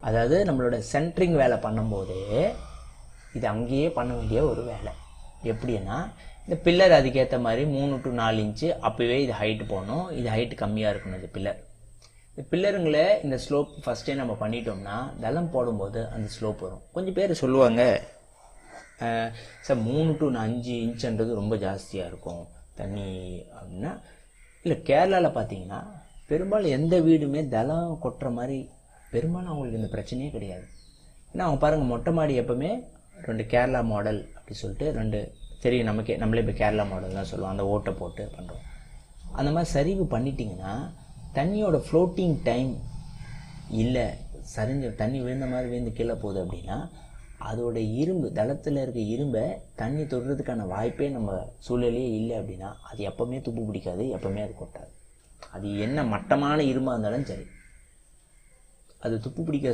அதாவது நம்மளோட சென்ட்ரிங் வேலை பண்ணும்போது இது அங்கேயே பண்ண வேண்டிய ஒரு வேலை. எப்படின்னா இந்த பில்லர் அதுக்கேற்ற மாதிரி 3 to 4 இன்ச்சு அப்போவே இது ஹைட்டு போகணும். இது ஹைட்டு கம்மியாக இருக்கணும். இது பில்லர் இந்த பில்லருங்களை இந்த ஸ்லோப் ஃபஸ்ட்டே நம்ம பண்ணிட்டோம்னா தளம் போடும்போது அந்த ஸ்லோப் வரும். கொஞ்சம் பேர் சொல்லுவாங்க சார் 3 to 5 இன்ச்சுன்றது ரொம்ப ஜாஸ்தியாக இருக்கும் தண்ணி அப்படின்னா. இல்லை, கேரளாவில் பார்த்தீங்கன்னா பெரும்பாலும் எந்த வீடுமே தளம் கொட்டுற மாதிரி பெரும்பாலும் அவங்களுக்கு இந்த பிரச்சனையே கிடையாது. ஏன்னா அவங்க பாருங்கள், மொட்டை மாடி எப்போவுமே 2 கேரளா மாடல் அப்படி சொல்லிட்டு 2 தெரியும் நமக்கே. நம்மளே இப்போ கேரளா மாடல் தான் சொல்லுவோம், அந்த ஓட்டை போட்டு பண்ணுறோம். அந்த மாதிரி சரிவு பண்ணிட்டீங்கன்னா தண்ணியோட ஃப்ளோட்டிங் டைம் இல்லை, சரிஞ்ச தண்ணி விழுந்த மாதிரி விழுந்து கீழே போகுது அப்படின்னா அதோட இரும்பு தளத்தில் இருக்க இரும்பை தண்ணி தொடுறதுக்கான வாய்ப்பே நம்ம சூழலையே இல்லை அப்படின்னா அது எப்போவுமே துப்பு பிடிக்காது, எப்போவுமே அது கொட்டாது. அது என்ன மட்டமான இரும்பாக இருந்தாலும் சரி, அது துப்பு பிடிக்கிற